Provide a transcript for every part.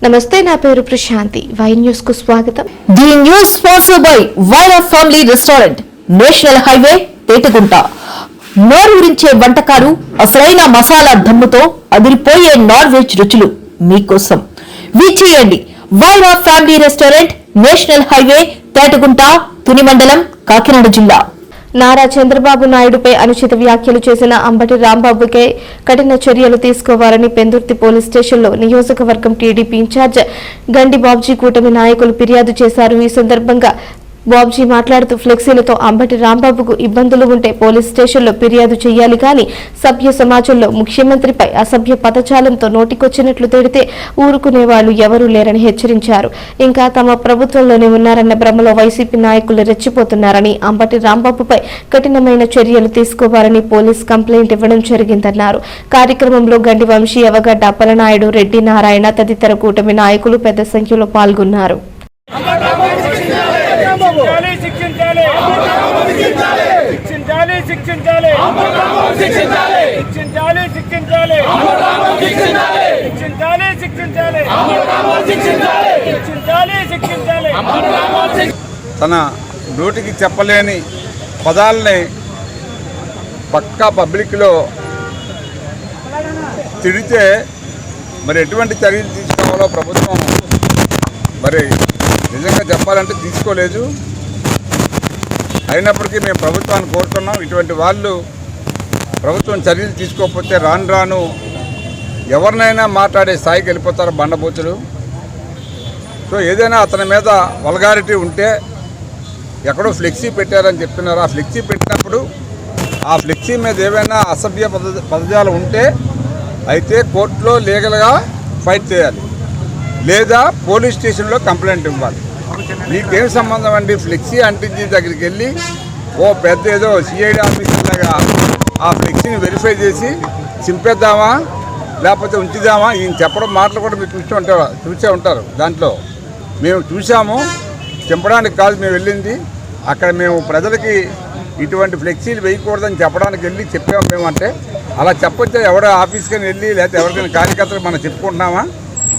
నమస్తే, నా పేరు ప్రశాంతి. వై న్యూస్ కు స్వాగతం. The news sponsored by Vaira family restaurant, national highway, Tetagunta. నోరూరించే వంటకాలు, అసలైన మసాలా దమ్ముతో అదిరిపోయే నాన్ వెజ్ రుచులు మీకోసం. విచ్చేయండి Vaira family restaurant, national highway, Tetagunta, Tuni మండలం, కాకినాడ జిల్లా. నారా చంద్రబాబు నాయుడుపై అనుచిత వ్యాఖ్యలు చేసిన అంబటి రాంబాబుకే కఠిన చర్యలు తీసుకోవాలని పెందుర్తి పోలీస్ స్టేషన్లో నియోజకవర్గం టీడీపీ ఇన్ఛార్జ్ గండి బాబ్జీ కూటమి నాయకులు ఫిర్యాదు చేశారు. ఈ సందర్భంగా బాబ్జీ మాట్లాడుతూ ఫ్లెక్సీలతో అంబటి రాంబాబుకు ఇబ్బందులు ఉంటే పోలీస్ స్టేషన్లో ఫిర్యాదు చేయాలి కానీ సభ్య సమాజంలో ముఖ్యమంత్రిపై అసభ్య పదజాలంతో నోటికొచ్చినట్లు తిడితే ఊరుకునే వాళ్ళు ఎవరూ లేరని హెచ్చరించారు. ఇంకా తమ ప్రభుత్వంలోనే ఉన్నారన్న భ్రమలో వైసీపీ నాయకులు రెచ్చిపోతున్నారని, అంబటి రాంబాబుపై కఠినమైన చర్యలు తీసుకోవాలని పోలీస్ కంప్లైంట్ ఇవ్వడం జరిగిందన్నారు. కార్యక్రమంలో గండి వంశీ, అవగడ్డ అప్పలనాయుడు, రెడ్డి నారాయణ తదితర కూటమి నాయకులు పెద్ద సంఖ్యలో పాల్గొన్నారు. తన నోటికి చెప్పలేని పదాలని పక్కా పబ్లిక్లో తిడితే మరి ఎటువంటి చర్యలు తీసుకోవాలో ప్రభుత్వం మరి నిజంగా చెప్పాలంటే తీసుకోలేదు. అయినప్పటికీ మేము ప్రభుత్వాన్ని కోరుతున్నాం, ఇటువంటి వాళ్ళు ప్రభుత్వం చర్యలు తీసుకోకపోతే రాను రాను ఎవరినైనా మాట్లాడే స్థాయికి వెళ్ళిపోతారు బండబూతులు. సో ఏదైనా అతని మీద వల్గారిటీ ఉంటే, ఎక్కడో ఫ్లెక్సీ పెట్టారని చెప్తున్నారు, ఆ ఫ్లెక్సీ పెట్టినప్పుడు ఆ ఫ్లెక్సీ మీద ఏవైనా అసభ్య పదజాలు ఉంటే అయితే కోర్టులో లీగల్గా ఫైట్ చేయాలి, లేదా పోలీస్ స్టేషన్లో కంప్లైంట్ ఇవ్వాలి. నీకేం సంబంధం అండి? ఫ్లెక్సీ అంటించి దగ్గరికి వెళ్ళి ఓ పెద్ద ఏదో సిఐడి ఆఫీసర్ లాగా ఆ ఫ్లెక్సీని వెరిఫై చేసి చింపేద్దామా లేకపోతే ఉంచుదామా, ఈయన చెప్పడం మాటలు కూడా మీరు చూసే ఉంటారు. దాంట్లో మేము చూసాము, చింపడానికి కాదు మేము వెళ్ళింది. అక్కడ మేము ప్రజలకి ఇటువంటి ఫ్లెక్సీలు వేయకూడదని చెప్పడానికి వెళ్ళి చెప్పాము. మేము అంటే అలా చెప్పొచ్చా? ఎవరో ఆఫీస్కని వెళ్ళి లేకపోతే ఎవరికైనా కార్యకర్తలు మనం చెప్పుకుంటున్నామా?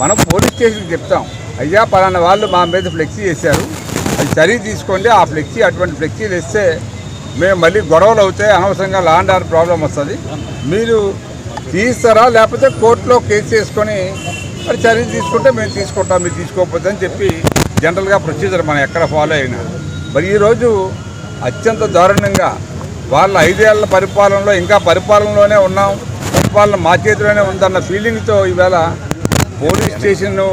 మనం పోలీస్ స్టేషన్కి చెప్తాం, అయ్యా పలానా వాళ్ళు మా మీద ఫ్లెక్సీ వేశారు, అది చర్య తీసుకోండి. ఆ ఫ్లెక్సీ అటువంటి ఫ్లెక్సీలు వేస్తే మేము మళ్ళీ గొడవలు అవుతాయి, అనవసరంగా లా అండ్ ఆర్డర్ ప్రాబ్లం వస్తుంది, మీరు తీస్తారా లేకపోతే కోర్టులో కేసు చేసుకొని మరి చర్య తీసుకుంటే మేము తీసుకుంటాం, మీరు తీసుకోకపోతే అని చెప్పి జనరల్గా ప్రొసీజర్ మనం ఎక్కడ ఫాలో అయినా. మరి ఈరోజు అత్యంత దారుణంగా వాళ్ళ 5 ఏళ్ల పరిపాలనలో ఇంకా పరిపాలనలోనే ఉన్నాం, పరిపాలన మా చేతిలోనే ఉందన్న ఫీలింగ్తో ఈవేళ పోలీస్ స్టేషన్ను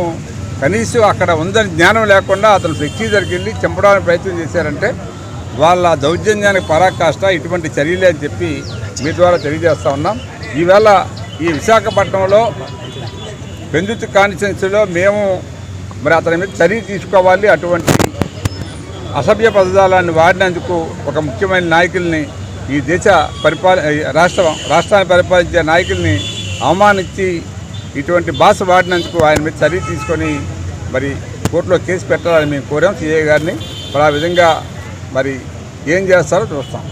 కనీసం అక్కడ ఉందని జ్ఞానం లేకుండా అతను ఫ్లెక్సీ దగ్గరికి వెళ్ళి చంపడానికి ప్రయత్నం చేశారంటే వాళ్ళ దౌర్జన్యానికి పరాకాష్ట ఇటువంటి చర్యలే అని చెప్పి మీ ద్వారా తెలియజేస్తూ ఉన్నాం. ఈవేళ ఈ విశాఖపట్నంలో పెందుర్తి కాన్స్టిట్యున్సీలో మేము మరి అతని మీద చర్య తీసుకోవాలి, అటువంటి అసభ్య పదజాలాన్ని వాడినందుకు ఒక ముఖ్యమైన నాయకుల్ని, ఈ దేశ రాష్ట్రాన్ని పరిపాలించే నాయకుల్ని అవమానించి ఇటువంటి భాష వాడినందుకు ఆయన మీద చర్య తీసుకొని మరి కోర్టులో కేసు పెట్టాలని మేము కోరాం సిఐ గారిని. మరి ఆ విధంగా మరి ఏం చేస్తారో చూస్తాం.